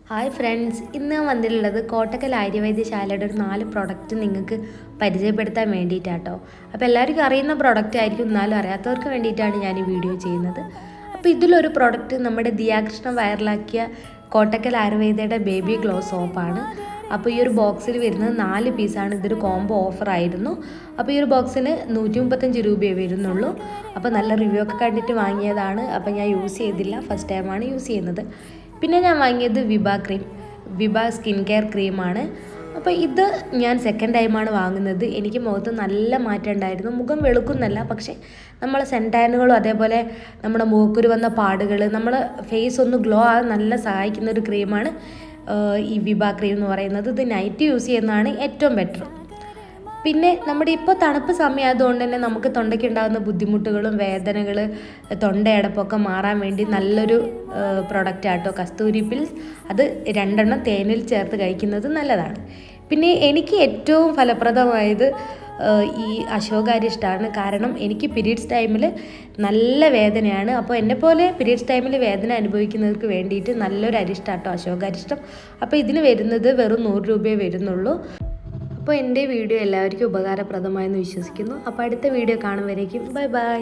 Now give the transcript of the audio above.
Hi friends, ഇന്ന് ഞാൻ വന്നിട്ടുള്ളത് കോട്ടക്കൽ ആര്യവൈദ്യശാലയുടെ ഒരു 4 പ്രൊഡക്റ്റ് നിങ്ങൾക്ക് പരിചയപ്പെടുത്താൻ വേണ്ടിയിട്ടാട്ടോ. അപ്പോൾ എല്ലാവർക്കും അറിയുന്ന പ്രൊഡക്റ്റ് ആയിരിക്കും, എന്നാലും അറിയാത്തവർക്ക് വേണ്ടിയിട്ടാണ് ഞാൻ ഈ വീഡിയോ ചെയ്യുന്നത്. അപ്പോൾ ഇതിലൊരു പ്രൊഡക്റ്റ് നമ്മുടെ ദിയാകൃഷ്ണ വൈറലാക്കിയ കോട്ടക്കൽ ആയുർവേദയുടെ ബേബി ഗ്ലോ സോപ്പാണ്. അപ്പോൾ ഈ ഒരു ബോക്സിൽ വരുന്നത് 4 പീസാണ്. ഇതൊരു കോംബോ ഓഫർ ആയിരുന്നു. അപ്പോൾ ഈ ഒരു ബോക്സിന് 135 രൂപയേ വരുന്നുള്ളൂ. അപ്പോൾ നല്ല റിവ്യൂ ഒക്കെ കണ്ടിട്ട് വാങ്ങിയതാണ്. അപ്പോൾ ഞാൻ യൂസ് ചെയ്തില്ല, ഫസ്റ്റ് ടൈമാണ് യൂസ് ചെയ്യുന്നത്. പിന്നെ ഞാൻ വാങ്ങിയത് വിഭ സ്കിൻ കെയർ ക്രീമാണ്. അപ്പോൾ ഇത് ഞാൻ സെക്കൻഡ് ടൈമാണ് വാങ്ങുന്നത്. എനിക്ക് മുഖത്ത് നല്ല മാറ്റം ഉണ്ടായിരുന്നു. മുഖം വെളുക്കുന്നല്ല, പക്ഷേ നമ്മളെ സെൻടാനുകളും അതേപോലെ നമ്മുടെ മുഖക്കുരു വന്ന പാടുകൾ, നമ്മളെ ഫേസ് ഒന്ന് ഗ്ലോ ആകാൻ നല്ല സഹായിക്കുന്ന ഒരു ക്രീമാണ് ഈ വിഭ ക്രീം എന്ന് പറയുന്നത്. ഇത് നൈറ്റ് യൂസ് ചെയ്യുന്നതാണ് ഏറ്റവും ബെറ്റർ. പിന്നെ നമ്മുടെ ഇപ്പോൾ തണുപ്പ് സമയമായതുകൊണ്ട് തന്നെ നമുക്ക് തൊണ്ടയ്ക്ക് ഉണ്ടാകുന്ന ബുദ്ധിമുട്ടുകളും വേദനകൾ, തൊണ്ടയടപ്പൊക്കെ മാറാൻ വേണ്ടി നല്ലൊരു പ്രൊഡക്റ്റ് ആട്ടോ കസ്തൂരി പിൽസ്. അത് 2 എണ്ണം തേനിൽ ചേർത്ത് കഴിക്കുന്നത് നല്ലതാണ്. പിന്നെ എനിക്ക് ഏറ്റവും ഫലപ്രദമായത് ഈ അശോകാരിഷ്ടമാണ്. കാരണം എനിക്ക് പീരീഡ്സ് ടൈമിൽ നല്ല വേദനയാണ്. അപ്പോൾ എന്നെപ്പോലെ പീരീഡ്സ് ടൈമിൽ വേദന അനുഭവിക്കുന്നവർക്ക് വേണ്ടിയിട്ട് നല്ലൊരു അരിഷ്ടമാട്ടോ അശോകാരിഷ്ടം. അപ്പോൾ ഇതിന് വരുന്നത് വെറും 100 രൂപയേ വരുന്നുള്ളൂ. അപ്പോൾ എൻ്റെ വീഡിയോ എല്ലാവർക്കും ഉപകാരപ്രദമായെന്ന് വിശ്വസിക്കുന്നു. അപ്പോൾ അടുത്ത വീഡിയോ കാണും വരേക്കും ബൈ ബൈ.